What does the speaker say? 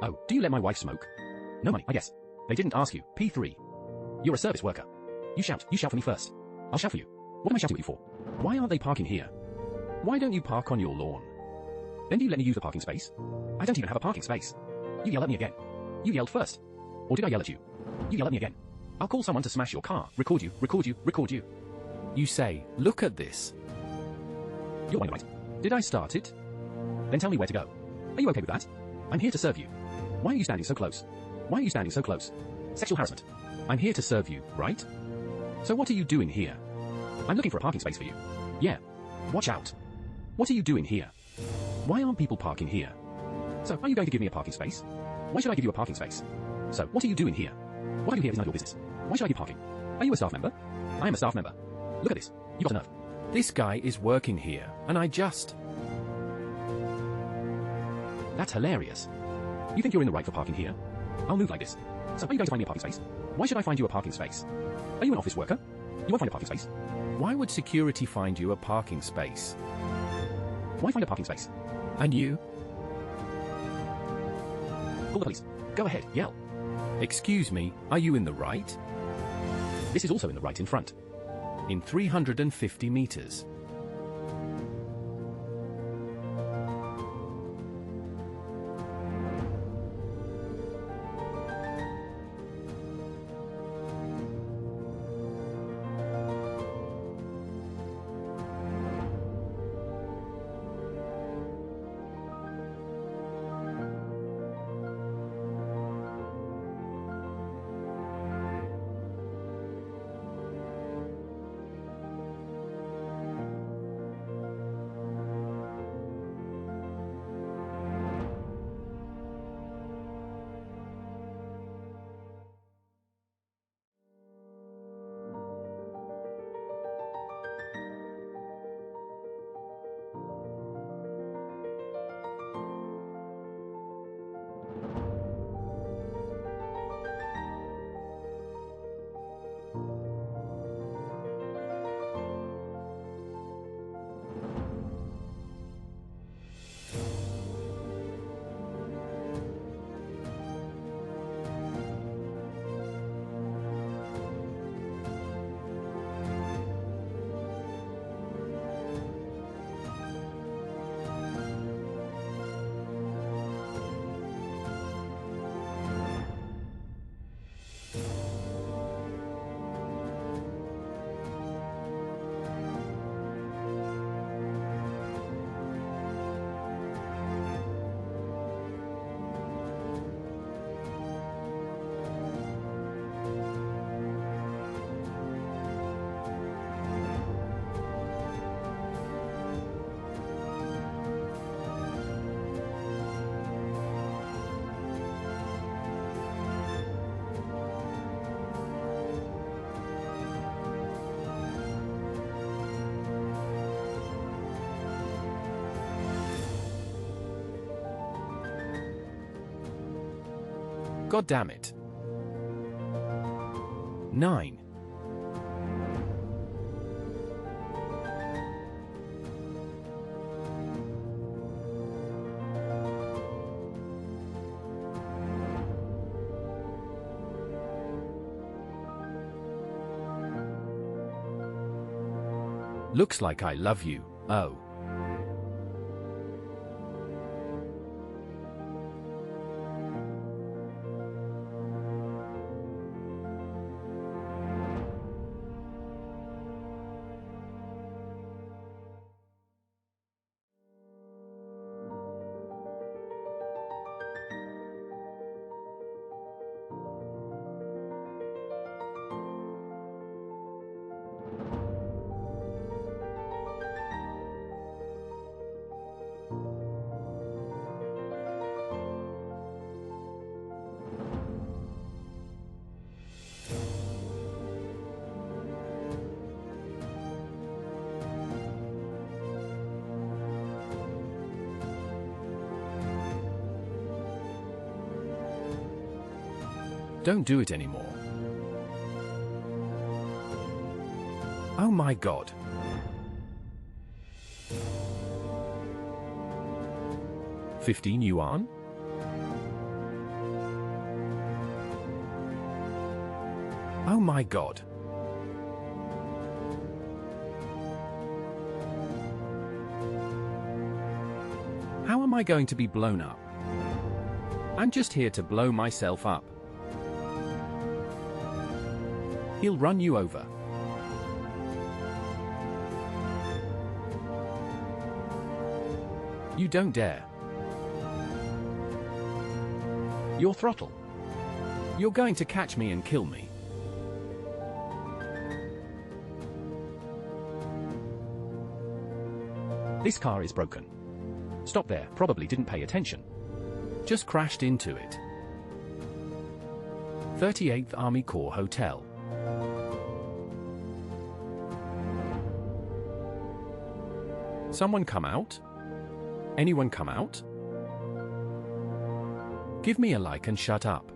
Oh, do you let my wife smoke? No money, I guess. They didn't ask you. P3. You're a service worker. You shout for me first. I'll shout for you. What am I shouting at you for? Why aren't they parking here? Why don't you park on your lawn? Then do you let me use the parking space? I don't even have a parking space. You yell at me again. You yelled first. Or did I yell at you? You yell at me again. I'll call someone to smash your car, record you. You say, look at this. You're right. Did I start it? Then tell me where to go. Are you okay with that? I'm here to serve you. Why are you standing so close? Why are you standing so close? Sexual harassment. I'm here to serve you, right? So what are you doing here? I'm looking for a parking space for you. Yeah. Watch out. What are you doing here? Why aren't people parking here? So, are you going to give me a parking space? Why should I give you a parking space? So, what are you doing here? What I do here is none of your business. Why should I give parking? Are you a staff member? I am a staff member. Look at this. You got a nerve. This guy is working here, and I just... That's hilarious. You think you're in the right for parking here? I'll move like this. So, are you going to find me a parking space? Why should I find you a parking space? Are you an office worker? You won't find a parking space. Why would security find you a parking space? Why find a parking space? And you? Call the police. Go ahead, yell. Excuse me, are you in the right? This is also in the right in front. In 350 meters. God damn it. 9. Looks like I love you. Oh. Don't do it anymore. Oh my God. $15 yuan? my God. How am I going to be blown up? I'm just here to blow myself up. He'll run you over. You don't dare. Your throttle. You're going to catch me and kill me. This car is broken. Stop there, probably didn't pay attention. Just crashed into it. 38th Army Corps Hotel. Someone come out? Anyone come out? Give me a like and shut up.